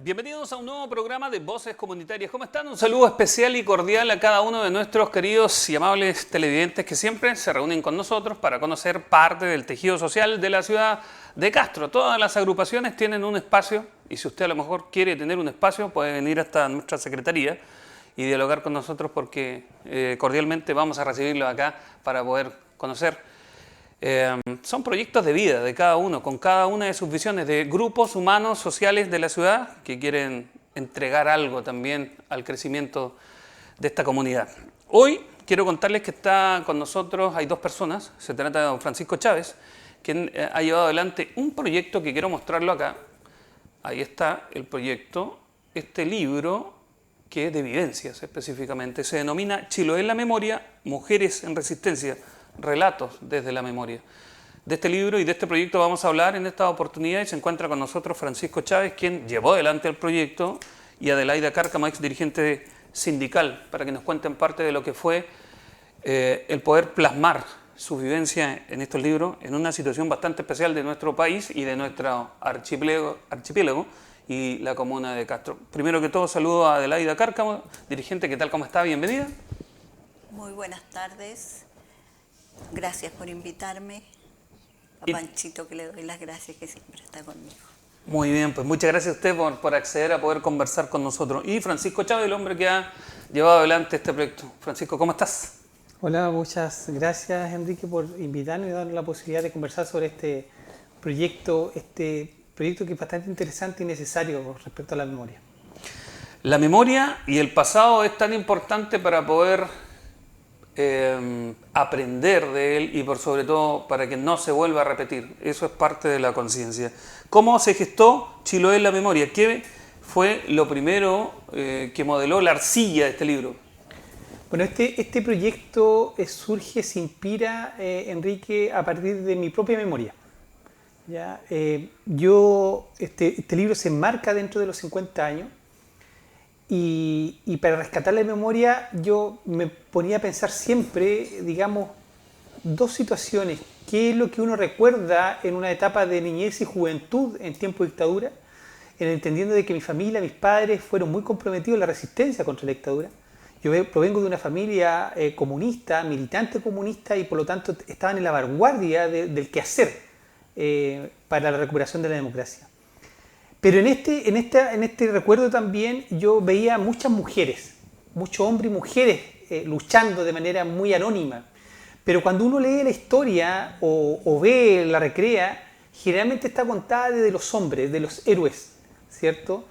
Bienvenidos a un nuevo programa de Voces Comunitarias. ¿Cómo están? Un saludo especial y cordial a cada uno de nuestros queridos y amables televidentes que siempre se reúnen con nosotros para conocer parte del tejido social de la ciudad de Castro. Todas las agrupaciones tienen un espacio y si usted a lo mejor quiere tener un espacio puede venir hasta nuestra secretaría y dialogar con nosotros porque cordialmente vamos a recibirlo acá para poder conocer. Son proyectos de vida de cada uno, con cada una de sus visiones de grupos humanos, sociales de la ciudad que quieren entregar algo también al crecimiento de esta comunidad. Hoy quiero contarles que está con nosotros, hay dos personas, se trata de don Francisco Chávez, quien ha llevado adelante un proyecto que quiero mostrarlo acá. Ahí está el proyecto, este libro que es de vivencias específicamente, se denomina Chiloé en la memoria, Mujeres en Resistencia. Relatos desde la memoria. De este libro y de este proyecto vamos a hablar en esta oportunidad y se encuentra con nosotros Francisco Chávez, quien llevó adelante el proyecto, y Adelaida Cárcamo, ex dirigente sindical, para que nos cuenten parte de lo que fue el poder plasmar su vivencia en estos libros en una situación bastante especial de nuestro país y de nuestro archipiélago y la comuna de Castro. Primero que todo saludo a Adelaida Cárcamo, dirigente. ¿Qué tal? ¿Cómo está? Bienvenida. Muy buenas tardes. Gracias por invitarme. A Panchito que le doy las gracias, que siempre está conmigo. Muy bien, pues muchas gracias a usted por acceder a poder conversar con nosotros. Y Francisco Chávez, el hombre que ha llevado adelante este proyecto. Francisco, ¿cómo estás? Hola, muchas gracias Enrique por invitarme y darnos la posibilidad de conversar sobre este proyecto que es bastante interesante y necesario respecto a la memoria. La memoria y el pasado es tan importante para poder aprender de él y por sobre todo para que no se vuelva a repetir. Eso es parte de la conciencia. ¿Cómo se gestó Chiloé en la memoria? ¿Qué fue lo primero que modeló la arcilla de este libro? Bueno, este proyecto surge, se inspira, Enrique, a partir de mi propia memoria. ¿Ya? Este libro se enmarca dentro de los 50 años. Y para rescatar la memoria yo me ponía a pensar siempre, digamos, dos situaciones. ¿Qué es lo que uno recuerda en una etapa de niñez y juventud en tiempo de dictadura? Entendiendo de que mi familia, mis padres fueron muy comprometidos en la resistencia contra la dictadura. Yo provengo de una familia comunista, militante comunista, y por lo tanto estaban en la vanguardia del quehacer para la recuperación de la democracia. Pero en este recuerdo también yo veía muchas mujeres, muchos hombres y mujeres luchando de manera muy anónima. Pero cuando uno lee la historia o ve, la recrea, generalmente está contada desde los hombres, de los héroes, ¿cierto?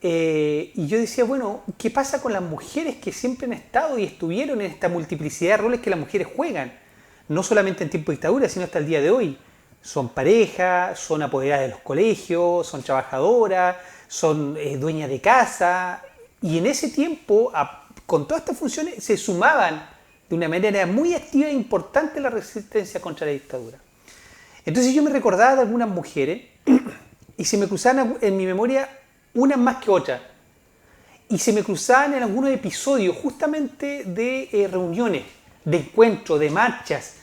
Y yo decía, bueno, ¿qué pasa con las mujeres que siempre han estado y estuvieron en esta multiplicidad de roles que las mujeres juegan? No solamente en tiempo de dictadura, sino hasta el día de hoy. Son pareja, son apoderadas de los colegios, son trabajadoras, son dueñas de casa. Y en ese tiempo, con todas estas funciones, se sumaban de una manera muy activa e importante la resistencia contra la dictadura. Entonces yo me recordaba de algunas mujeres y se me cruzaban en mi memoria unas más que otras. Y se me cruzaban en algunos episodios justamente de reuniones, de encuentros, de marchas,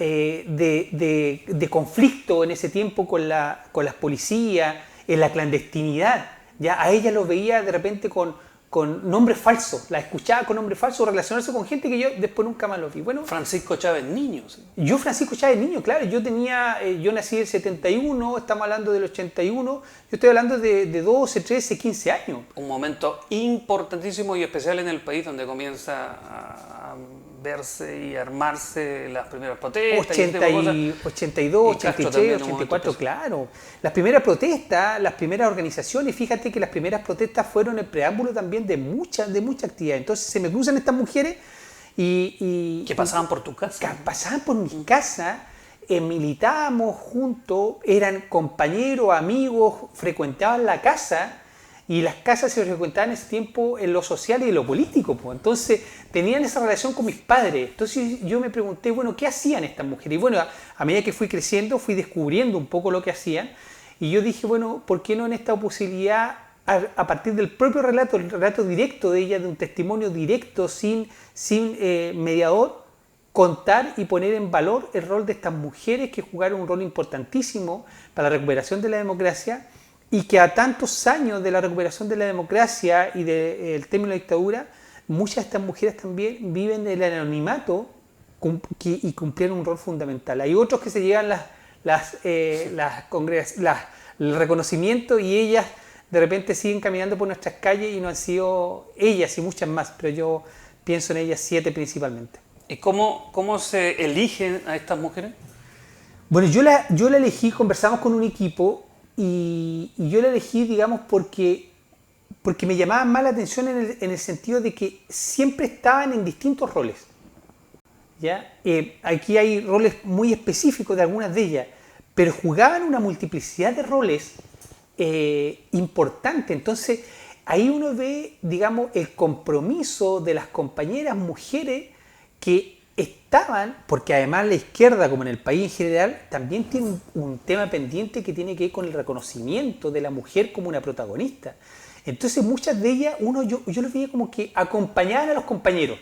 de conflicto en ese tiempo con las policías, en la clandestinidad. Ya a ella lo veía de repente con nombres falsos, la escuchaba con nombres falsos, relacionarse con gente que yo después nunca más lo vi. Bueno, Francisco Chávez Niño. ¿Sí? yo Francisco Chávez Niño, claro, yo nací en el 71, estamos hablando del 81, yo estoy hablando de 12, 13, 15 años. Un momento importantísimo y especial en el país donde comienza a verse y armarse las primeras protestas. 82, 86, 84, claro. claro. Las primeras protestas, las primeras organizaciones, fíjate que las primeras protestas fueron el preámbulo también de mucha actividad. Entonces se me cruzan estas mujeres que pasaban por tu casa. Pasaban por mi casa, militábamos juntos, eran compañeros, amigos, frecuentaban la casa. Y las casas se frecuentaban en ese tiempo en lo social y en lo político. Pues. Entonces tenían esa relación con mis padres. Entonces yo me pregunté, bueno, ¿qué hacían estas mujeres? Y bueno, a medida que fui creciendo, fui descubriendo un poco lo que hacían. Y yo dije, bueno, ¿por qué no en esta posibilidad, a partir del propio relato, el relato directo de ella, de un testimonio directo, sin mediador, contar y poner en valor el rol de estas mujeres que jugaron un rol importantísimo para la recuperación de la democracia? Y que a tantos años de la recuperación de la democracia y del término de la dictadura, muchas de estas mujeres también viven en el anonimato y cumplieron un rol fundamental. Hay otros que se llevan el reconocimiento y ellas de repente siguen caminando por nuestras calles y no han sido ellas y muchas más, pero yo pienso en ellas 7 principalmente. ¿Y cómo se eligen a estas mujeres? Bueno, yo la elegí, conversamos con un equipo. Y yo la elegí, digamos, porque me llamaban más la atención en el sentido de que siempre estaban en distintos roles. ¿Ya? Aquí hay roles muy específicos de algunas de ellas, pero jugaban una multiplicidad de roles importante. Entonces, ahí uno ve, digamos, el compromiso de las compañeras mujeres que estaban, porque además la izquierda, como en el país en general, también tiene un tema pendiente que tiene que ver con el reconocimiento de la mujer como una protagonista. Entonces muchas de ellas, yo los veía como que acompañaban a los compañeros.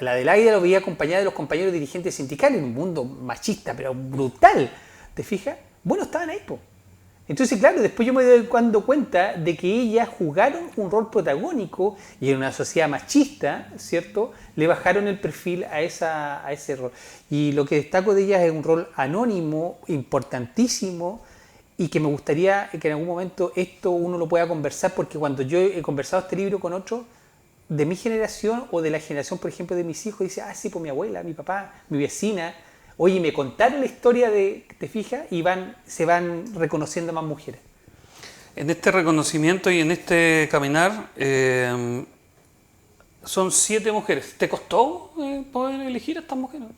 La del Águila lo veía acompañada de los compañeros dirigentes sindicales en un mundo machista, pero brutal. ¿Te fijas? Bueno, estaban ahí, po. Entonces, claro, después yo me doy dando cuenta de que ellas jugaron un rol protagónico y en una sociedad machista, ¿cierto?, le bajaron el perfil a ese rol. Y lo que destaco de ellas es un rol anónimo, importantísimo, y que me gustaría que en algún momento esto uno lo pueda conversar, porque cuando yo he conversado este libro con otros de mi generación o de la generación, por ejemplo, de mis hijos, dice, sí, pues mi abuela, mi papá, mi vecina. Oye, me contaron la historia ¿te fijas? Y se van reconociendo más mujeres. En este reconocimiento y en este caminar son 7 mujeres. ¿Te costó poder elegir a estas mujeres?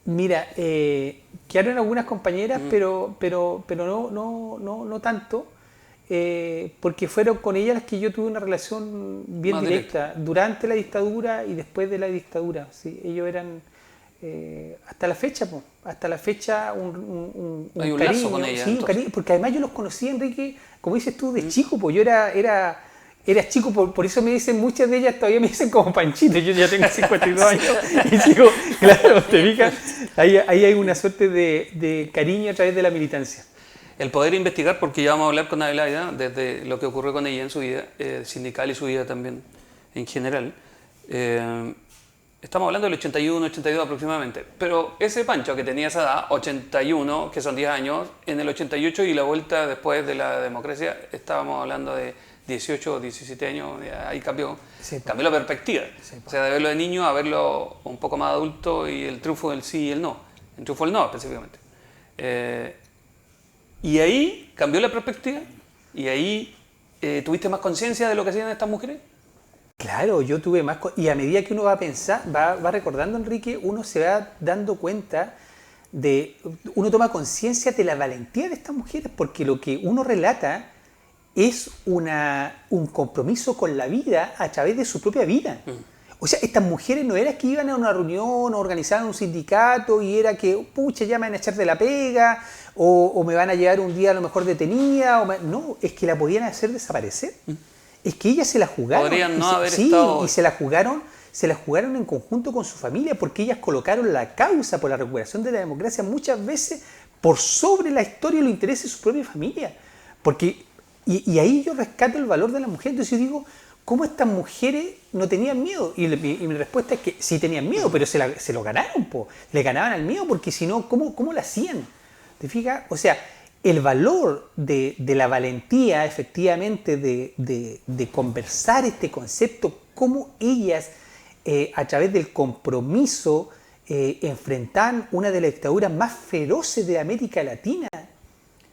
Mira, quedaron algunas compañeras, pero no tanto, porque fueron con ellas las que yo tuve una relación bien directa durante la dictadura y después de la dictadura. ¿Sí? Ellos eran... hasta la fecha un hay cariño, lazo con ella, sí, un cariño, porque además yo los conocí, Enrique, como dices tú, de chico, pues yo era chico, por eso me dicen, muchas de ellas todavía me dicen como Panchito, yo ya tengo 52 años y sigo, claro, te fijas, ahí hay una suerte de cariño a través de la militancia. El poder investigar, porque ya vamos a hablar con Adelaida desde lo que ocurrió con ella en su vida sindical y su vida también en general. Estamos hablando del 81, 82 aproximadamente, pero ese Pancho que tenía esa edad, 81, que son 10 años, en el 88 y la vuelta después de la democracia, estábamos hablando de 18 o 17 años, ahí cambió la perspectiva. Sí, o sea, de verlo de niño a verlo un poco más adulto y el triunfo del sí y el no, el triunfo del no específicamente. Y ahí cambió la perspectiva y ahí tuviste más conciencia de lo que hacían estas mujeres. Claro, yo tuve más... Y a medida que uno va a pensar, va recordando, Enrique, uno se va dando cuenta uno toma conciencia de la valentía de estas mujeres, porque lo que uno relata es un compromiso con la vida a través de su propia vida. O sea, estas mujeres no eran que iban a una reunión o organizaban un sindicato y era que, pucha, ya me van a echar de la pega o me van a llevar un día a lo mejor detenida. No, es que la podían hacer desaparecer. Es que ellas se la jugaron. Podrían no haber estado... y se la jugaron en conjunto con su familia, porque ellas colocaron la causa por la recuperación de la democracia muchas veces por sobre la historia y los intereses de su propia familia. Porque Y ahí yo rescato el valor de la mujer. Entonces yo digo, ¿cómo estas mujeres no tenían miedo? Y mi respuesta es que sí tenían miedo, pero se lo ganaron, po. Le ganaban al miedo, porque si no, ¿cómo lo hacían? ¿Te fijas? O sea, el valor de la valentía, efectivamente, de conversar este concepto, cómo ellas, a través del compromiso, enfrentaban una de las dictaduras más feroces de América Latina,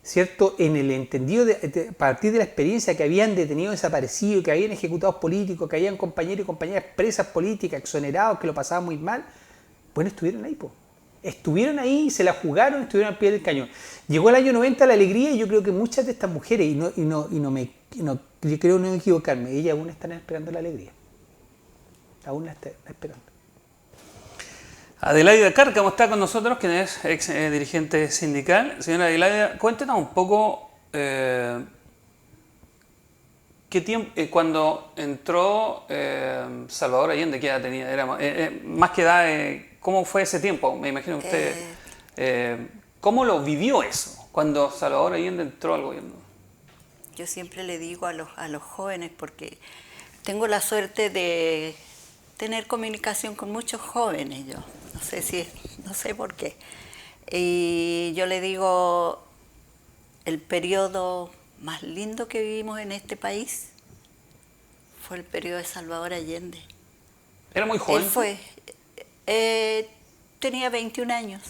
¿cierto? En el entendido a partir de la experiencia que habían detenido desaparecidos, que habían ejecutados políticos, que habían compañeros y compañeras presas políticas, exonerados, que lo pasaban muy mal. Bueno, estuvieron ahí, po. Estuvieron ahí, se la jugaron, estuvieron al pie del cañón. Llegó el año 90 la alegría, y yo creo que muchas de estas mujeres, yo creo no equivocarme, ellas aún están esperando la alegría. Aún la están esperando. Adelaida Cárcamo está con nosotros, quien es ex dirigente sindical. Señora Adelaida, cuéntenos un poco qué tiempo, cuando entró Salvador Allende, ¿qué edad tenía? Era, más que edad, ¿cómo fue ese tiempo? Me imagino usted, ¿cómo lo vivió eso cuando Salvador Allende entró al gobierno? Yo siempre le digo a los jóvenes, porque tengo la suerte de tener comunicación con muchos jóvenes, yo no sé por qué. Y yo le digo, el periodo más lindo que vivimos en este país fue el periodo de Salvador Allende. ¿Era muy joven? Tenía 21 años.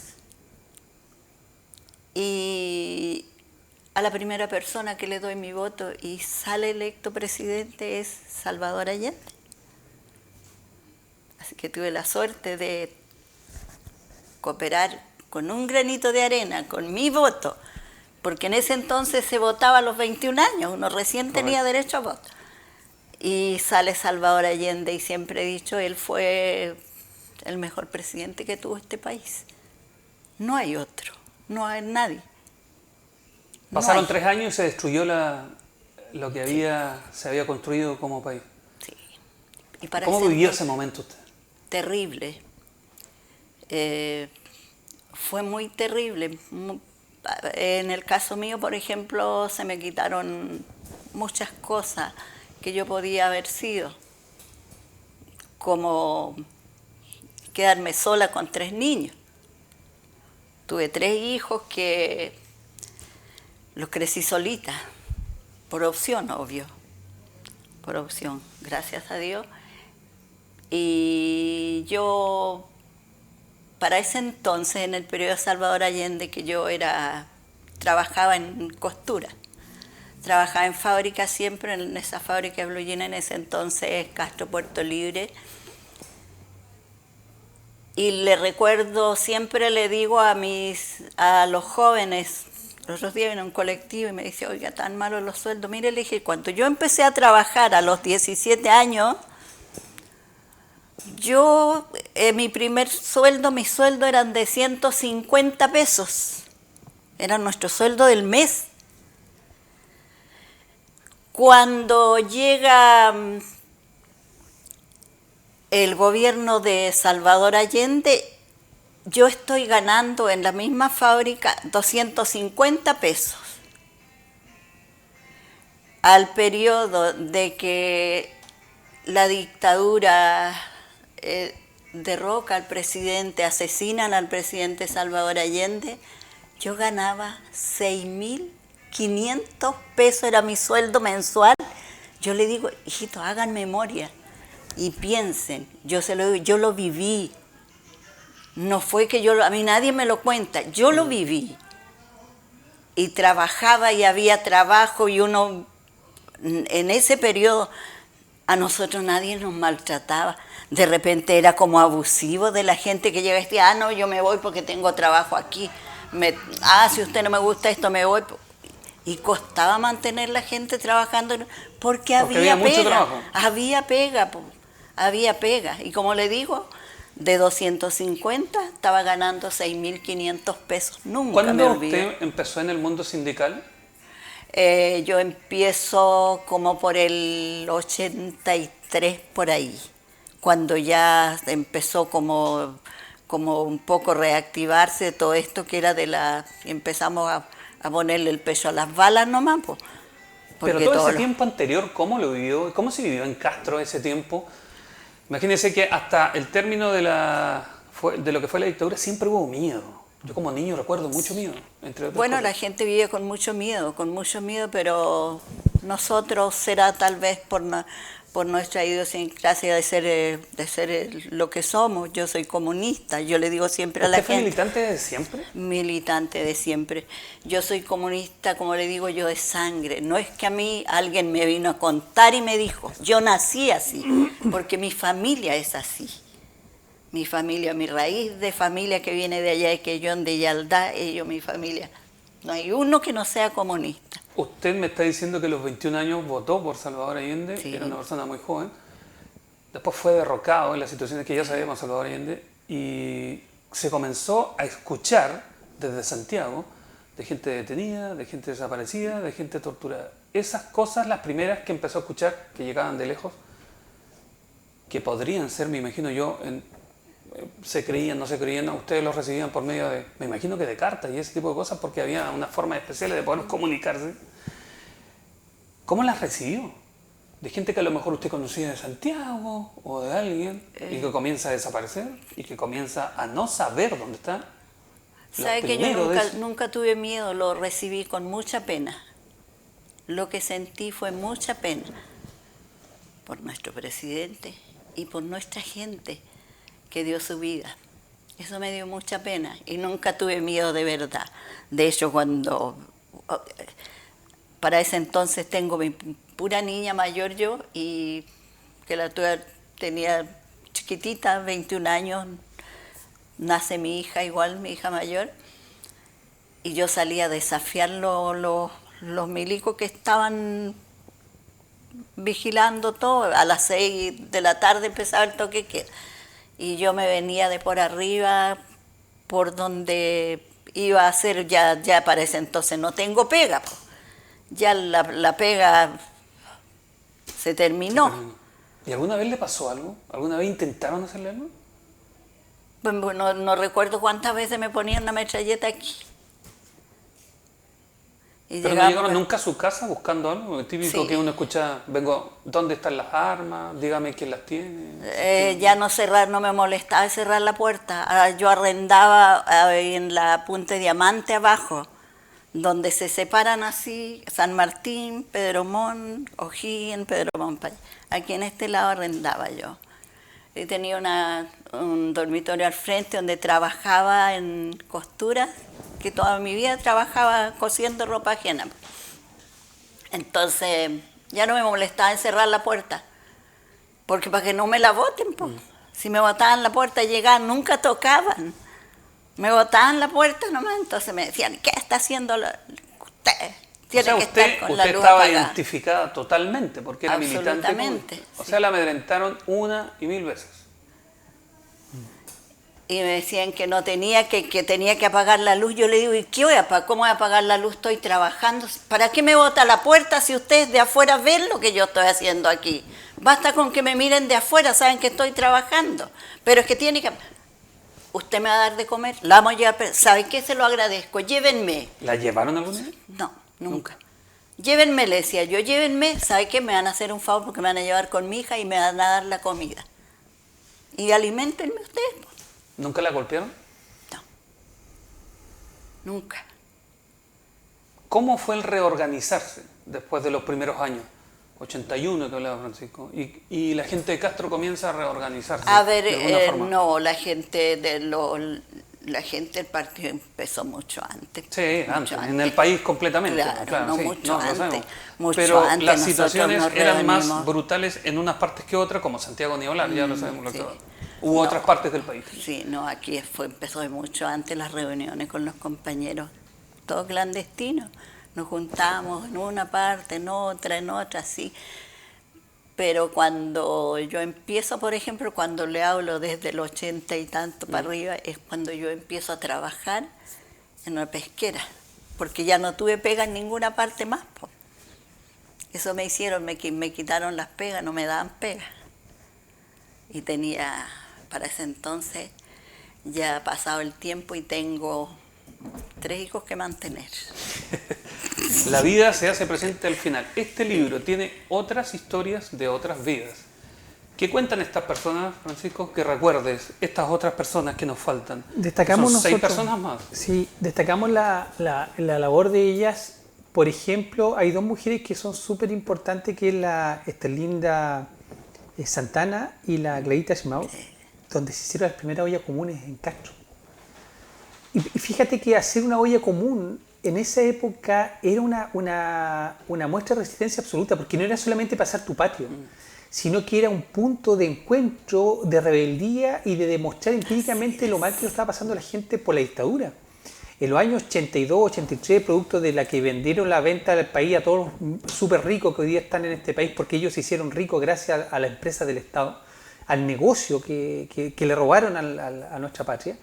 Y a la primera persona que le doy mi voto y sale electo presidente es Salvador Allende. Así que tuve la suerte de cooperar con un granito de arena, con mi voto, porque en ese entonces se votaba a los 21 años, uno recién tenía derecho a voto. Y sale Salvador Allende, y siempre he dicho, él fue el mejor presidente que tuvo este país. No hay otro, no hay nadie. Pasaron 3 años y se destruyó lo que se había construido como país. Sí. Y ¿Cómo vivió ese momento usted? Terrible. Fue muy terrible. En el caso mío, por ejemplo, se me quitaron muchas cosas que yo podía haber sido, como quedarme sola con 3 niños. Tuve 3 hijos que los crecí solita, por opción, obvio, por opción, gracias a Dios. Y yo, para ese entonces, en el periodo de Salvador Allende, que yo trabajaba en costura, trabajaba en fábrica siempre, en esa fábrica de blue jean en ese entonces, Castro Puerto Libre. Y le recuerdo, siempre le digo a los jóvenes, los otros días vino un colectivo y me dice, oiga, tan malos los sueldos. Mire, le dije, cuando yo empecé a trabajar a los 17 años, mi primer sueldo, mis sueldos eran de 150 pesos. Era nuestro sueldo del mes. Cuando llega el gobierno de Salvador Allende, yo estoy ganando en la misma fábrica 250 pesos. Al periodo de que la dictadura derroca al presidente, asesinan al presidente Salvador Allende, yo ganaba 6.500 pesos, era mi sueldo mensual. Yo le digo, hijito, hagan memoria y piensen, yo lo viví. No fue que a mí nadie me lo cuenta, yo lo viví. Y trabajaba y había trabajo, y uno, en ese periodo, a nosotros nadie nos maltrataba. De repente era como abusivo de la gente que llega y decía, no, yo me voy porque tengo trabajo aquí. Si usted no me gusta esto, me voy. Y costaba mantener la gente trabajando porque había mucho pega. Trabajo. Había pega. Y como le digo, de 250 estaba ganando 6.500 pesos. Nunca me olvido. ¿Cuándo usted empezó en el mundo sindical? Yo empiezo como por el 83, por ahí, cuando ya empezó como un poco reactivarse todo esto que era empezamos a ponerle el peso a las balas nomás, pues. Pero todo ese tiempo anterior, ¿cómo lo vivió? ¿Cómo se vivió en Castro ese tiempo? Imagínense que hasta el término de lo que fue la dictadura siempre hubo miedo. Yo como niño recuerdo mucho miedo, entre otras Bueno, cosas. la gente vive con mucho miedo, pero nosotros será tal vez por nuestra idiosincrasia de ser lo que somos. Yo soy comunista, yo le digo siempre a la ¿Usted fue gente. militante desde siempre? Militante de siempre. Yo soy comunista, como le digo yo, de sangre. No es que a mí alguien me vino a contar y me dijo, yo nací así, porque mi familia es así. Mi familia, mi raíz de familia que viene de allá, de Quellón, de Yaldá, mi familia. No hay uno que no sea comunista. Usted me está diciendo que a los 21 años votó por Salvador Allende, Sí. era una persona muy joven. Después fue derrocado en las situaciones que ya sabíamos Salvador Allende y se comenzó a escuchar desde Santiago de gente detenida, de gente desaparecida, de gente torturada. Esas cosas, las primeras que empezó a escuchar, que llegaban de lejos, que podrían ser, me imagino yo, se creían, no se creían, ustedes los recibían por medio de, me imagino que de cartas y ese tipo de cosas, porque había unas formas especiales de poder comunicarse. ¿Cómo las recibió? De gente que a lo mejor usted conocía de Santiago o de alguien y que comienza a desaparecer y que comienza a no saber dónde está. ¿Sabe que yo nunca tuve miedo? Lo recibí con mucha pena. Lo que sentí fue mucha pena por nuestro presidente y por nuestra gente que dio su vida. Eso me dio mucha pena y nunca tuve miedo de verdad. De hecho, para ese entonces tengo mi pura niña mayor yo y que tenía chiquitita, 21 años, nace mi hija igual, mi hija mayor, y yo salía a desafiar los milicos que estaban vigilando todo. A las 6 de la tarde empezaba el toque de queda. Y yo me venía de por arriba, por donde iba a hacer, ya para ese entonces no tengo pega. Ya la pega se terminó. ¿Y alguna vez le pasó algo? ¿Alguna vez intentaron hacerle algo? Bueno, no recuerdo cuántas veces me ponían una metralleta aquí. Y ¿Pero no llegaron nunca a su casa buscando algo? El típico Sí. que uno escucha, ¿dónde están las armas? Dígame quién las tiene. Ya no me molestaba cerrar la puerta. Yo arrendaba en la Punta Diamante abajo, donde se separan así San Martín, Pedro Montt, O'Higgins, Pedro Montt. Aquí en este lado arrendaba yo. Y tenía un dormitorio al frente donde trabajaba en costura, que toda mi vida trabajaba cosiendo ropa ajena. Entonces ya no me molestaba encerrar la puerta, porque para que no me la boten, pues. Si me botaban la puerta, llegaban, nunca tocaban. Me botaban la puerta nomás, entonces me decían, ¿qué está haciendo usted? Tiene que estar con la luz estaba apagada. identificada totalmente porque era militante. Absolutamente, O sí. sea, la amedrentaron 1.000 veces. Y me decían que no tenía que tenía que apagar la luz. Yo le digo, ¿y qué voy a apagar? ¿Cómo voy a apagar la luz? Estoy trabajando. ¿Para qué me bota la puerta si ustedes de afuera ven lo que yo estoy haciendo aquí? Basta con que me miren de afuera, saben que estoy trabajando. Pero es que tiene que... ¿Usted me va a dar de comer? La vamos a llevar... ¿Sabe qué? Se lo agradezco. Llévenme. ¿La llevaron alguna vez? No, nunca. Llévenme, le decía yo, llévenme. ¿Sabe qué? Me van a hacer un favor porque me van a llevar con mi hija y me van a dar la comida. Y aliméntenme ustedes. ¿Nunca la golpearon? No, nunca. ¿Cómo fue el reorganizarse después de los primeros años? 81 que hablaba Francisco. Y la gente de Castro comienza a reorganizarse. A ver, de alguna forma. no, la gente del partido empezó mucho antes. Sí, antes, en el país completamente. Claro, no sí, mucho lo antes. sabemos. Mucho Pero antes las nosotros situaciones nos eran más reunimos. brutales en unas partes que otras, como Santiago ni hablar, ya lo sabemos lo sí. que va. Hubo otras partes del país. Sí, no, aquí empezó de mucho antes las reuniones con los compañeros, todo clandestino. Nos juntábamos en una parte, en otra, así. Pero cuando yo empiezo, por ejemplo, cuando le hablo desde el 80 y tanto para arriba, es cuando yo empiezo a trabajar en una pesquera, porque ya no tuve pega en ninguna parte más. Po. Eso me hicieron, me quitaron las pegas, no me daban pega. Y tenía, para ese entonces, ya ha pasado el tiempo y tengo 3 hijos que mantener. La vida se hace presente al final. Este libro tiene otras historias de otras vidas. ¿Qué cuentan estas personas, Francisco, que recuerdes estas otras personas que nos faltan? Destacamos Son 6 nosotros, personas más. Sí, destacamos la labor de ellas. Por ejemplo, hay 2 mujeres que son súper importantes, que es la Esterlinda Santana y la Gladita Schmau, donde se hicieron las primeras ollas comunes en Castro. Y fíjate que hacer una olla común en esa época era una muestra de resistencia absoluta, porque no era solamente pasar tu patio, sino que era un punto de encuentro, de rebeldía y de demostrar empíricamente lo mal que lo estaba pasando la gente por la dictadura. En los años 82, 83, producto de la que vendieron la venta del país a todos los súper ricos que hoy día están en este país, porque ellos se hicieron ricos gracias a la empresa del Estado, al negocio que le robaron a nuestra patria.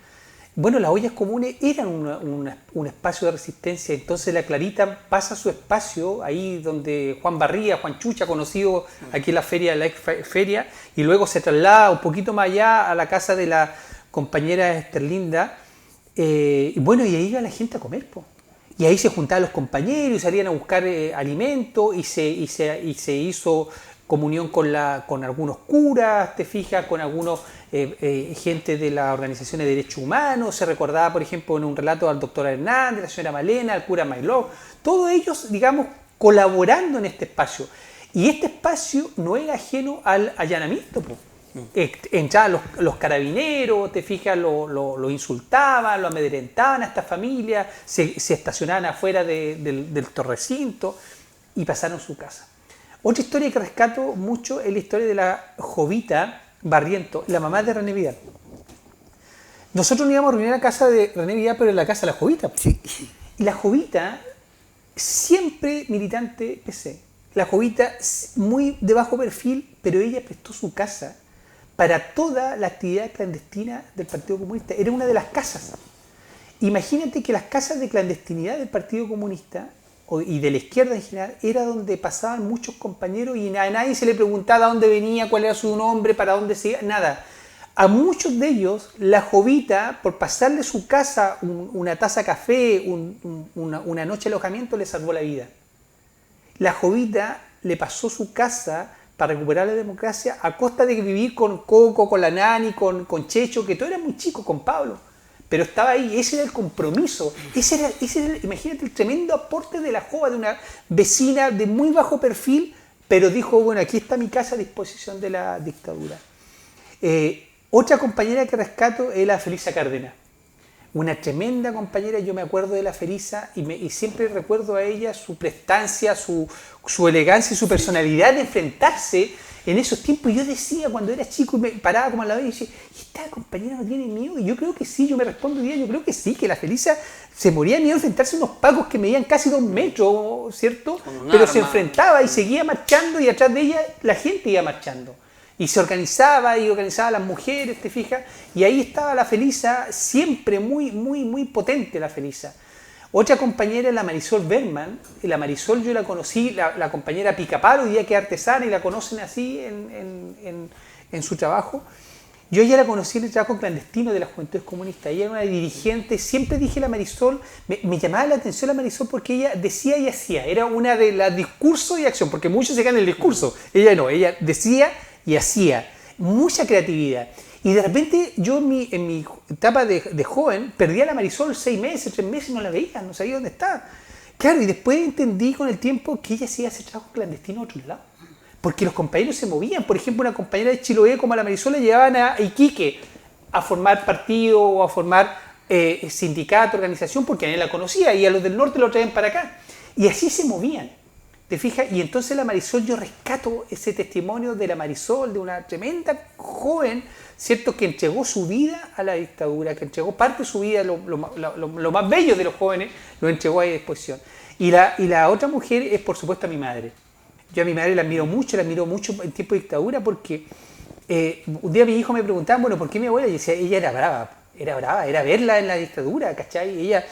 Bueno, las ollas comunes eran un espacio de resistencia. Entonces la Clarita pasa su espacio ahí donde Juan Barría, Juan Chucha, conocido aquí en la feria, la ex feria, y luego se traslada un poquito más allá a la casa de la compañera Esterlinda. Y bueno, y ahí iba la gente a comer, po. Y ahí se juntaban los compañeros y salían a buscar alimento y se hizo comunión con algunos curas, te fijas, con algunos gente de las organizaciones de derechos humanos. Se recordaba, por ejemplo, en un relato al doctor Hernández, la señora Malena, al cura Mailó, todos ellos, digamos, colaborando en este espacio. Y este espacio no era ajeno al allanamiento, po. Entraban los carabineros, te fijas, lo insultaban, lo amedrentaban a esta familia, se estacionaban afuera del recinto y pasaron su casa. Otra historia que rescato mucho es la historia de la Jovita Barriento, la mamá de René Vidal. Nosotros nos íbamos a reunir a la casa de René Vidal, pero en la casa de la Jovita. Sí. Y la Jovita, siempre militante PC, la Jovita muy de bajo perfil, pero ella prestó su casa para toda la actividad clandestina del Partido Comunista. Era una de las casas. Imagínate que las casas de clandestinidad del Partido Comunista y de la izquierda en general era donde pasaban muchos compañeros y a nadie se le preguntaba dónde venía, cuál era su nombre, para dónde se iba, nada. A muchos de ellos, la Jovita, por pasarle su casa una taza de café, una noche de alojamiento, le salvó la vida. La Jovita le pasó su casa para recuperar la democracia a costa de vivir con Coco, con la Nani, con Checho, que todo era muy chico, con Pablo. Pero estaba ahí, ese era el compromiso, ese era, imagínate el tremendo aporte de la Jova, de una vecina de muy bajo perfil, pero dijo, bueno, aquí está mi casa a disposición de la dictadura. Otra compañera que rescato es la Felisa Cárdenas, una tremenda compañera. Yo me acuerdo de la Felisa y siempre recuerdo a ella su prestancia, su elegancia y su personalidad de enfrentarse en esos tiempos. Yo decía cuando era chico y me paraba como a la vez y decía, ¿esta compañera no tiene miedo? Y yo creo que sí, yo me respondo hoy día, yo creo que sí, que la Felisa se moría de miedo de enfrentarse a unos pacos que medían casi 2 metros, ¿cierto? Pero se enfrentaba y seguía marchando y atrás de ella la gente iba marchando. Y se organizaba y organizaba a las mujeres, ¿te fijas? Y ahí estaba la Felisa, siempre muy, muy, muy potente la Felisa. Otra compañera es la Marisol Berman. La Marisol yo la conocí, la compañera Picaparo, hoy día que es artesana y la conocen así en su trabajo. Yo ya la conocí en el trabajo clandestino de las Juventudes Comunistas. Ella era una dirigente, siempre dije la Marisol, me llamaba la atención la Marisol porque ella decía y hacía. Era una de las discurso y acción, porque muchos se quedan en el discurso. Ella no, ella decía y hacía. Mucha creatividad. Y de repente yo en mi etapa de joven perdí a la Marisol 6 meses, 3 meses, no la veía, no sabía dónde estaba. Claro, y después entendí con el tiempo que ella hacía ese trabajo clandestino a otros lados. Porque los compañeros se movían. Por ejemplo, una compañera de Chiloé como la Marisol la llevaban a Iquique a formar partido o a formar sindicato, organización, porque nadie la conocía. Y a los del norte lo traían para acá. Y así se movían. ¿Te fijas? Y entonces la Marisol, yo rescato ese testimonio de la Marisol, de una tremenda joven, ¿cierto?, que entregó su vida a la dictadura, que entregó parte de su vida, lo más bello de los jóvenes, lo entregó a disposición. Y la otra mujer es, por supuesto, a mi madre. Yo a mi madre la admiro mucho en tiempo de dictadura, porque un día mi hijo me preguntaba, bueno, ¿por qué mi abuela? Y decía, ella era brava, era verla en la dictadura, ¿cachai? Ella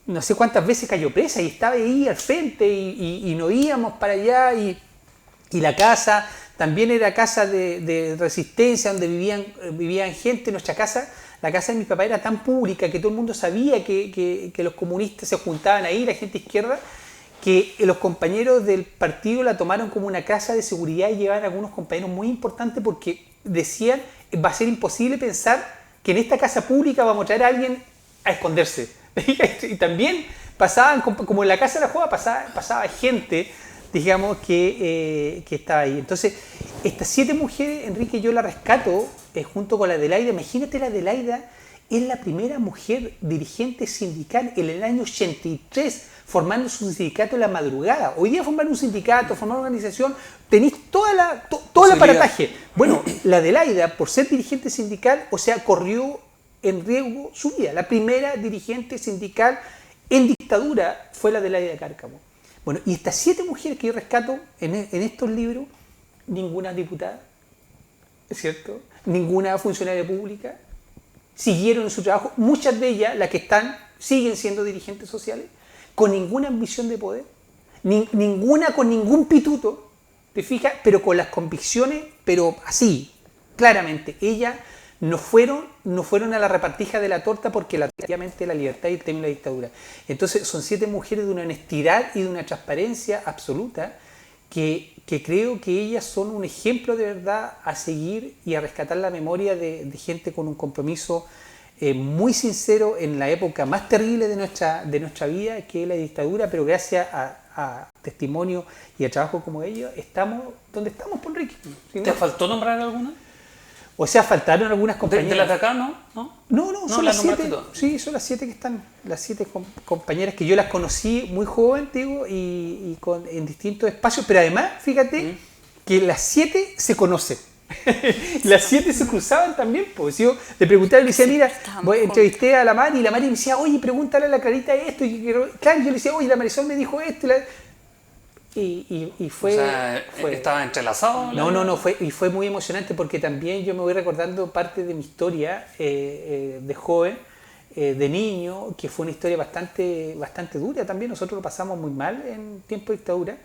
no sé cuántas veces cayó presa y estaba ahí al frente y nos íbamos para allá y la casa también era casa de resistencia donde vivían gente. Nuestra casa, la casa de mi papá era tan pública que todo el mundo sabía que los comunistas se juntaban ahí, la gente izquierda, que los compañeros del partido la tomaron como una casa de seguridad y llevaban a algunos compañeros muy importantes porque decían, va a ser imposible pensar que en esta casa pública vamos a traer a alguien a esconderse. Y también pasaban, como en la casa de la Joa, pasaba gente, digamos, que estaba ahí. Entonces, estas 7 mujeres, Enrique, yo la rescato junto con la Adelaida. Imagínate, la Adelaida es la primera mujer dirigente sindical en el año 83, formando su sindicato en la madrugada. Hoy día formar un sindicato, formar una organización, tenéis todo el aparataje. Bueno, la Adelaida, por ser dirigente sindical, o sea, corrió en riesgo su vida. La primera dirigente sindical en dictadura fue la Adelaida Cárcamo. Bueno, y estas 7 mujeres que yo rescato en estos libros, ninguna diputada, ¿es cierto? Ninguna funcionaria pública, siguieron en su trabajo, muchas de ellas, las que están, siguen siendo dirigentes sociales, con ninguna ambición de poder, ninguna con ningún pituto, ¿te fijas? Pero con las convicciones, pero así, claramente, ellas no fueron a la repartija de la torta porque obviamente la libertad y el término de la dictadura. Entonces son 7 mujeres de una honestidad y de una transparencia absoluta que creo que ellas son un ejemplo de verdad a seguir y a rescatar la memoria de gente con un compromiso muy sincero en la época más terrible de nuestra vida, que es la dictadura, pero gracias a testimonio y a trabajo como ellos, estamos donde estamos, por Enrique. ¿Te faltó nombrar alguna? O sea, faltaron algunas compañeras. ¿De las de acá, no? No, son las 7. Sí, son las 7 que están, las 7 compañeras que yo las conocí muy joven, digo, y en distintos espacios, pero además, fíjate que las 7 se conocen. Las 7 se cruzaban también, pues yo le preguntaba y le decía, mira, entrevisté a la Mari y la Mari me decía, oye, pregúntale a la Clarita esto, claro, yo le decía, oye, la Marisol me dijo esto, y fue, o sea, ¿estaba entrelazado? No, fue muy emocionante porque también yo me voy recordando parte de mi historia de joven, de niño, que fue una historia bastante dura también. Nosotros lo pasamos muy mal en tiempo de dictadura,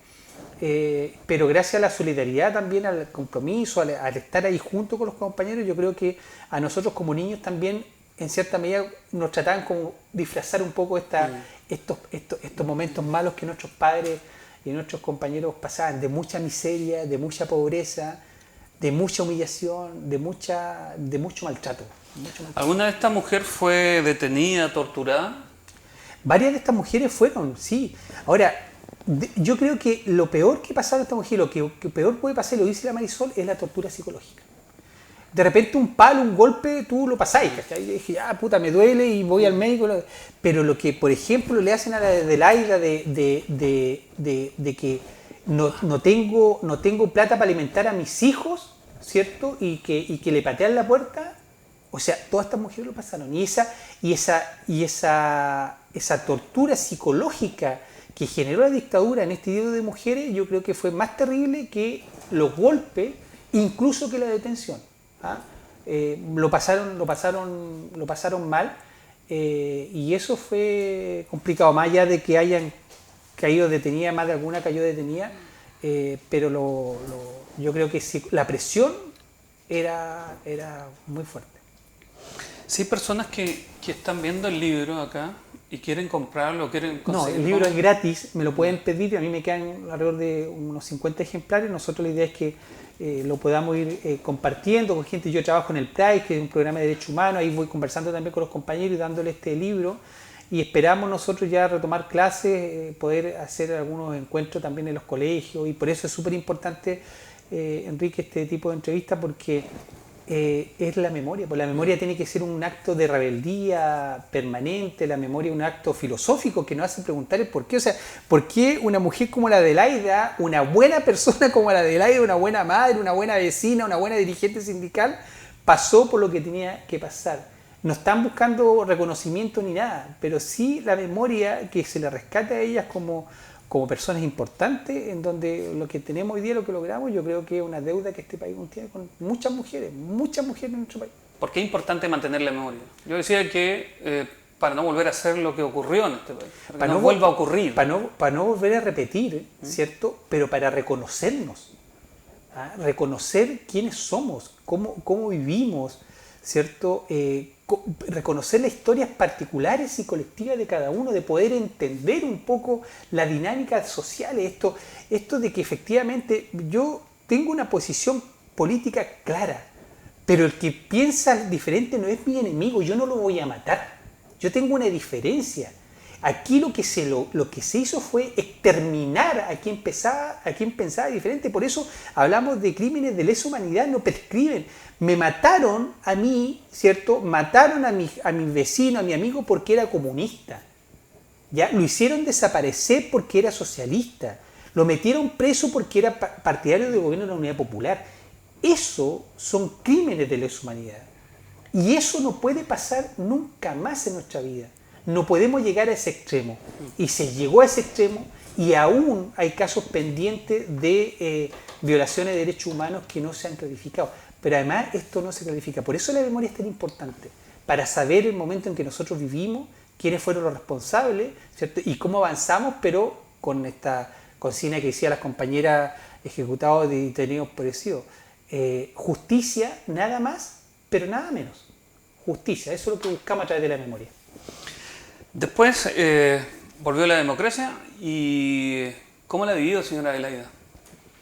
pero gracias a la solidaridad también, al compromiso, al estar ahí junto con los compañeros, yo creo que a nosotros como niños también en cierta medida nos trataban como disfrazar un poco estos momentos malos que nuestros padres y nuestros compañeros pasaban, de mucha miseria, de mucha pobreza, de mucha humillación, de mucho maltrato. ¿Alguna de estas mujeres fue detenida, torturada? Varias de estas mujeres fueron, sí. Ahora, yo creo que lo peor que pasaron a esta mujer, lo que peor puede pasar, lo dice la Marisol, es la tortura psicológica. De repente un palo, un golpe, tú lo pasáis, ¿cachai? Y dije, puta, me duele y voy al médico. Pero lo que, por ejemplo, le hacen a la Adelaida de que no tengo plata para alimentar a mis hijos, ¿cierto? Y que le patean la puerta. O sea, todas estas mujeres lo pasaron. Y esa tortura psicológica que generó la dictadura en este tipo de mujeres, yo creo que fue más terrible que los golpes, incluso que la detención. Lo pasaron mal, y eso fue complicado, más allá de que hayan caído detenida, más de alguna cayó detenida, pero yo creo que sí, la presión era muy fuerte. Sí, hay personas que están viendo el libro acá y quieren comprarlo, quieren conseguirlo. No, el libro es gratis, me lo pueden pedir, a mí me quedan alrededor de unos 50 ejemplares. Nosotros la idea es que lo podamos ir compartiendo con gente. Yo trabajo en el PRAE, que es un programa de derechos humanos, ahí voy conversando también con los compañeros y dándole este libro, y esperamos nosotros ya retomar clases, poder hacer algunos encuentros también en los colegios, y por eso es súper importante, Enrique, este tipo de entrevistas, porque es la memoria, pues la memoria tiene que ser un acto de rebeldía permanente, la memoria es un acto filosófico que nos hace preguntar el por qué. O sea, ¿por qué una mujer como la Adelaida, una buena persona como la Adelaida, una buena madre, una buena vecina, una buena dirigente sindical, pasó por lo que tenía que pasar? No están buscando reconocimiento ni nada, pero sí la memoria que se le rescata a ellas como personas importantes, en donde lo que tenemos hoy día, lo que logramos, yo creo que es una deuda que este país tiene con muchas mujeres en nuestro país. ¿Por qué es importante mantener la memoria? Yo decía que para no volver a hacer lo que ocurrió en este país, para que no vuelva a ocurrir. Para no volver a repetir, ¿cierto? Pero para reconocernos, reconocer quiénes somos, cómo vivimos, ¿cierto? reconocer las historias particulares y colectivas de cada uno, de poder entender un poco la dinámica social, esto de que efectivamente yo tengo una posición política clara, pero el que piensa diferente no es mi enemigo, yo no lo voy a matar, yo tengo una diferencia. Aquí lo que se hizo fue exterminar a quien pensaba diferente. Por eso hablamos de crímenes de lesa humanidad, no prescriben. Me mataron a mí, ¿cierto? Mataron a mi vecino, a mi amigo, porque era comunista. ¿Ya? Lo hicieron desaparecer porque era socialista. Lo metieron preso porque era partidario del gobierno de la Unidad Popular. Eso son crímenes de lesa humanidad. Y eso no puede pasar nunca más en nuestra vida. No podemos llegar a ese extremo. Y se llegó a ese extremo y aún hay casos pendientes de violaciones de derechos humanos que no se han clarificado. Pero además esto no se clarifica. Por eso la memoria es tan importante. Para saber el momento en que nosotros vivimos, quiénes fueron los responsables, ¿cierto? Y cómo avanzamos, pero con esta consigna que decía las compañeras ejecutados de detenidos parecidos. Justicia, nada más, pero nada menos. Justicia, eso es lo que buscamos a través de la memoria. Después volvió la democracia y ¿cómo la ha vivido, señora Adelaida?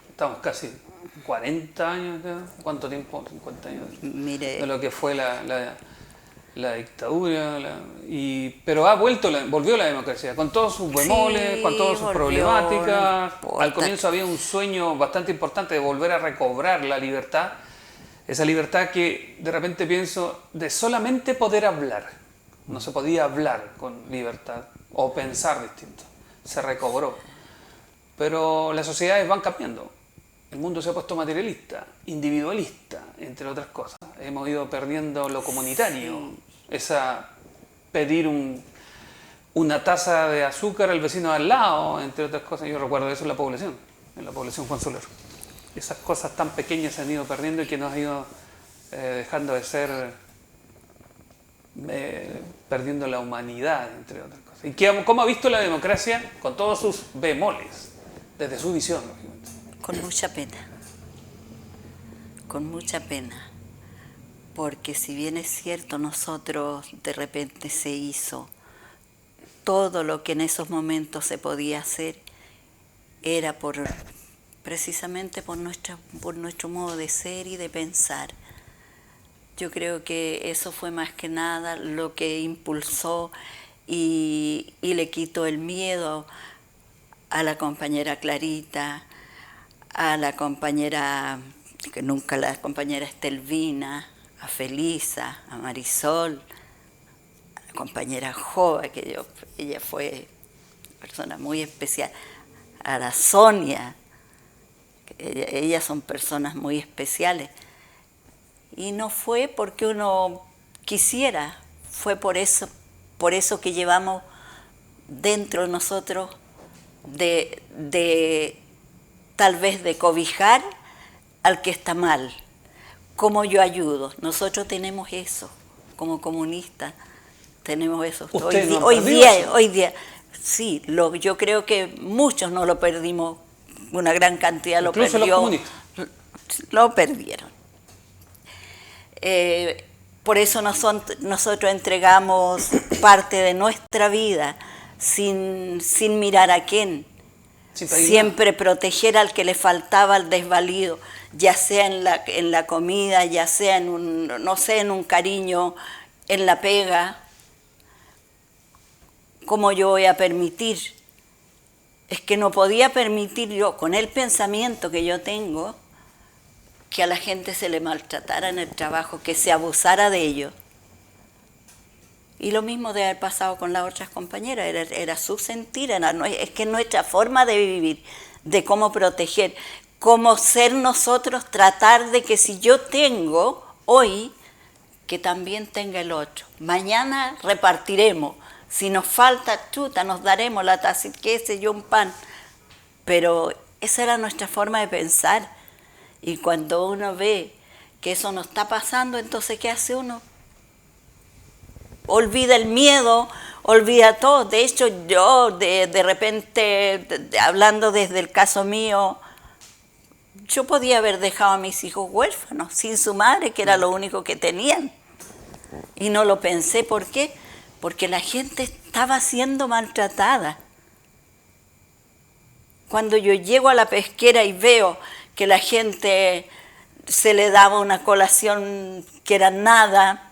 Estamos casi 40 años, ¿cuánto tiempo? 50 años Mire, de lo que fue la dictadura, pero volvió la democracia, con todos sus bemoles, sí, con todas sus volvió, problemáticas. no importa. Al comienzo había un sueño bastante importante de volver a recobrar la libertad, esa libertad que de repente pienso de solamente poder hablar. No se podía hablar con libertad o pensar distinto. Se recobró. Pero las sociedades van cambiando. El mundo se ha puesto materialista, individualista, entre otras cosas. Hemos ido perdiendo lo comunitario. Esa pedir una taza de azúcar al vecino de al lado, entre otras cosas. Yo recuerdo eso en la población Juan Soler. Esas cosas tan pequeñas se han ido perdiendo y que nos han ido dejando de ser... perdiendo la humanidad, entre otras cosas. ¿Y cómo ha visto la democracia con todos sus bemoles, desde su visión, lógicamente? con mucha pena, porque si bien es cierto, nosotros de repente se hizo todo lo que en esos momentos se podía hacer, era precisamente por nuestro modo de ser y de pensar. Yo creo que eso fue más que nada lo que impulsó y le quitó el miedo a la compañera Clarita, a la compañera Estelvina, a Felisa, a Marisol, a la compañera Jova, que ella fue una persona muy especial, a la Sonia, ellas son personas muy especiales. Y no fue porque uno quisiera, fue por eso que llevamos dentro de nosotros de tal vez de cobijar al que está mal. ¿Cómo yo ayudo? Nosotros tenemos eso, como comunistas, tenemos eso. Hoy día, sí, yo creo que muchos no lo perdimos, una gran cantidad lo perdió. Incluso los comunistas. Lo perdieron. Por eso nosotros entregamos parte de nuestra vida sin mirar a quién, siempre proteger al que le faltaba, al desvalido, ya sea en la comida, ya sea en un cariño, en la pega. ¿Cómo yo voy a permitir? Es que no podía permitir yo, con el pensamiento que yo tengo, que a la gente se le maltratara en el trabajo, que se abusara de ellos. Y lo mismo de haber pasado con las otras compañeras, era su sentir, es que nuestra forma de vivir, de cómo proteger, cómo ser nosotros, tratar de que si yo tengo hoy, que también tenga el otro. Mañana repartiremos, si nos falta chuta, nos daremos la taza, qué sé yo, un pan. Pero esa era nuestra forma de pensar. Y cuando uno ve que eso no está pasando, entonces ¿qué hace uno? Olvida el miedo, olvida todo. De hecho, yo de repente, hablando desde el caso mío, yo podía haber dejado a mis hijos huérfanos, sin su madre, que era lo único que tenían. Y no lo pensé, ¿por qué? Porque la gente estaba siendo maltratada. Cuando yo llego a la pesquera y veo que la gente se le daba una colación que era nada,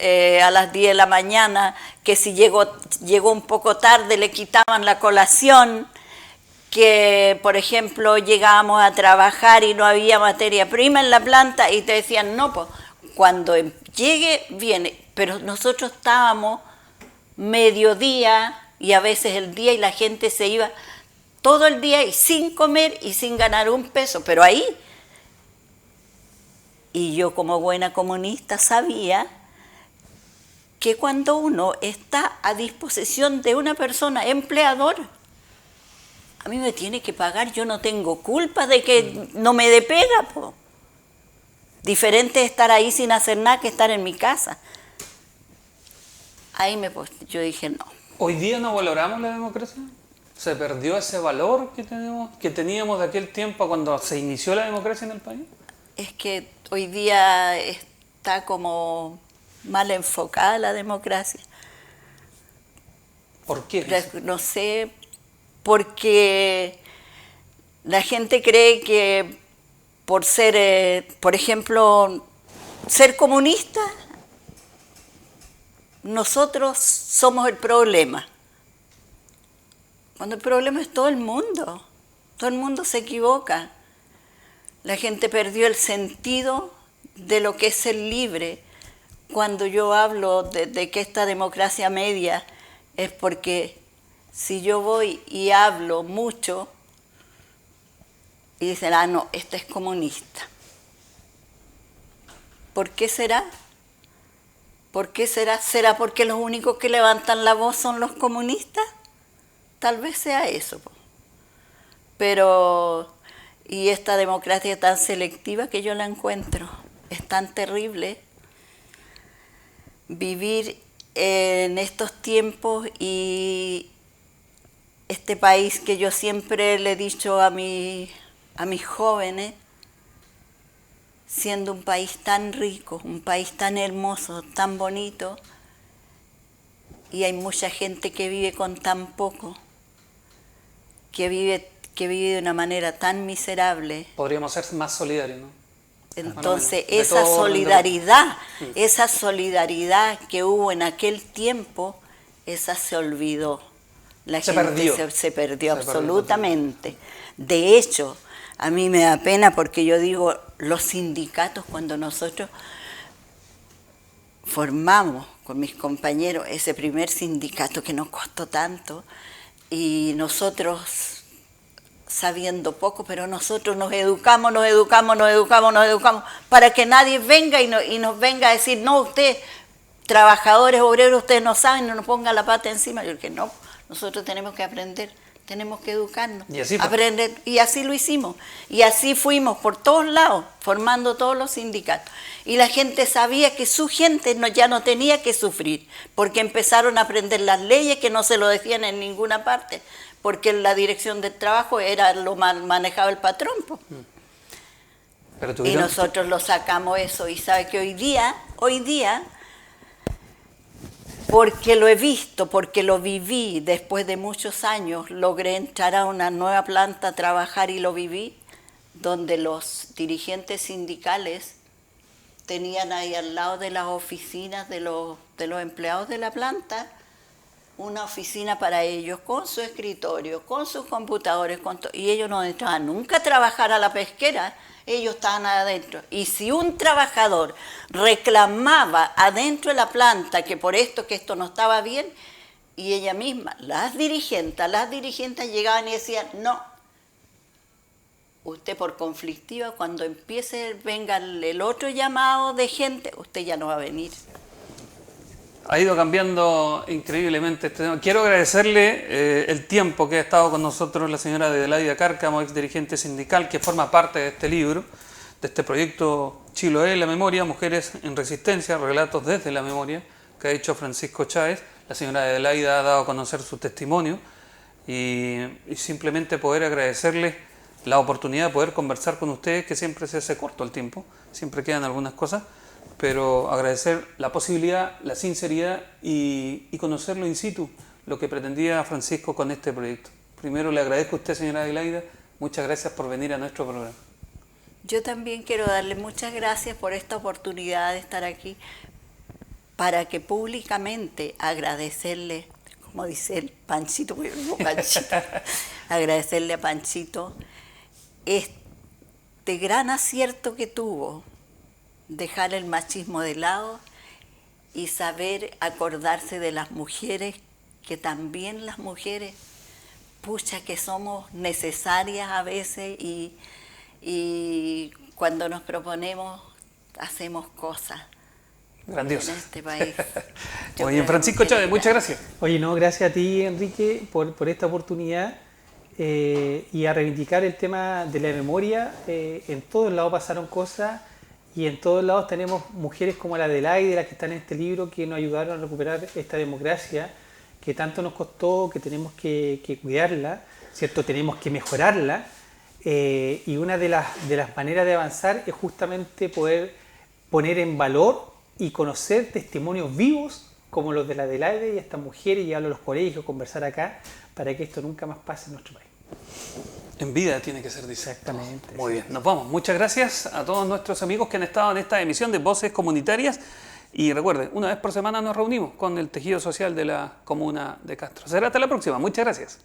a las 10 de la mañana, que si llegó un poco tarde le quitaban la colación, que por ejemplo llegábamos a trabajar y no había materia prima en la planta y te decían, no, pues cuando llegue viene, pero nosotros estábamos mediodía y a veces el día y la gente se iba todo el día y sin comer y sin ganar un peso, pero ahí. Y yo como buena comunista sabía que cuando uno está a disposición de una persona empleadora, a mí me tiene que pagar, yo no tengo culpa de que no me dé pega, po. Diferente es estar ahí sin hacer nada que estar en mi casa. Ahí yo dije no. ¿Hoy día no valoramos la democracia? ¿Se perdió ese valor que teníamos de aquel tiempo cuando se inició la democracia en el país? Es que hoy día está como mal enfocada la democracia. ¿Por qué? No sé, porque la gente cree que por ser, por ejemplo, ser comunista, nosotros somos el problema. Cuando el problema es todo el mundo se equivoca. La gente perdió el sentido de lo que es ser libre. Cuando yo hablo de que esta democracia media es porque si yo voy y hablo mucho y dicen, ah, no, esta es comunista. ¿Por qué será? ¿Por qué será? ¿Será porque los únicos que levantan la voz son los comunistas? Tal vez sea eso. Pero, y esta democracia tan selectiva que yo la encuentro, es tan terrible vivir en estos tiempos y este país que yo siempre le he dicho a mis jóvenes, siendo un país tan rico, un país tan hermoso, tan bonito, y hay mucha gente que vive con tan poco, que vive de una manera tan miserable. Podríamos ser más solidarios, ¿no? Entonces, esa solidaridad que hubo en aquel tiempo, esa se olvidó. La gente se perdió absolutamente. De hecho, a mí me da pena porque yo digo, los sindicatos, cuando nosotros formamos con mis compañeros ese primer sindicato que nos costó tanto, y nosotros sabiendo poco, pero nosotros nos educamos para que nadie venga y nos venga a decir, no, ustedes, trabajadores, obreros, ustedes no saben, no nos pongan la pata encima. Yo dije, no, nosotros tenemos que aprender, tenemos que educarnos, aprender, y así lo hicimos, y así fuimos por todos lados, formando todos los sindicatos, y la gente sabía que su gente ya no tenía que sufrir, porque empezaron a aprender las leyes que no se lo decían en ninguna parte, porque la dirección del trabajo era lo manejaba el patrón. Y nosotros lo sacamos eso, y sabe que hoy día, porque lo he visto, porque lo viví después de muchos años, logré entrar a una nueva planta a trabajar y lo viví, donde los dirigentes sindicales tenían ahí al lado de las oficinas de los empleados de la planta, una oficina para ellos, con su escritorio, con sus computadores, y ellos no entraban nunca a trabajar a la pesquera, ellos estaban adentro. Y si un trabajador reclamaba adentro de la planta que esto no estaba bien, y ella misma, las dirigentes llegaban y decían, no, usted por conflictiva, cuando venga el otro llamado de gente, usted ya no va a venir. Ha ido cambiando increíblemente este tema. Quiero agradecerle el tiempo que ha estado con nosotros la señora Adelaida Cárcamo, ex dirigente sindical, que forma parte de este libro, de este proyecto Chiloé, la memoria, Mujeres en Resistencia, relatos desde la memoria, que ha hecho Francisco Chávez. La señora Adelaida ha dado a conocer su testimonio y simplemente poder agradecerle la oportunidad de poder conversar con ustedes, que siempre se hace corto el tiempo, siempre quedan algunas cosas. pero agradecer la posibilidad, la sinceridad y conocerlo in situ, lo que pretendía Francisco con este proyecto. Primero le agradezco a usted, señora Adelaida, muchas gracias por venir a nuestro programa. Yo también quiero darle muchas gracias por esta oportunidad de estar aquí para que públicamente agradecerle, como dice el Panchito, porque yo digo Panchito, agradecerle a Panchito este gran acierto que tuvo, dejar el machismo de lado y saber acordarse de las mujeres, que también las mujeres, pucha, que somos necesarias a veces y cuando nos proponemos hacemos cosas. Grandioso. En este país. Oye, Francisco Chávez, muchas gracias. Oye, no, gracias a ti, Enrique, por esta oportunidad y a reivindicar el tema de la memoria. En todos lados pasaron cosas y en todos lados tenemos mujeres como la Adelaida, las que están en este libro, que nos ayudaron a recuperar esta democracia que tanto nos costó, que tenemos que cuidarla, ¿cierto? Tenemos que mejorarla. Y una de las maneras de avanzar es justamente poder poner en valor y conocer testimonios vivos como los de la Adelaida y estas mujeres, llevarlo a los colegios, conversar acá, para que esto nunca más pase en nuestro país. En vida tiene que ser, dice. Exactamente. Muy bien, nos vamos. Muchas gracias a todos nuestros amigos que han estado en esta emisión de Voces Comunitarias. Y recuerden, una vez por semana nos reunimos con el tejido social de la comuna de Castro. Será hasta la próxima. Muchas gracias.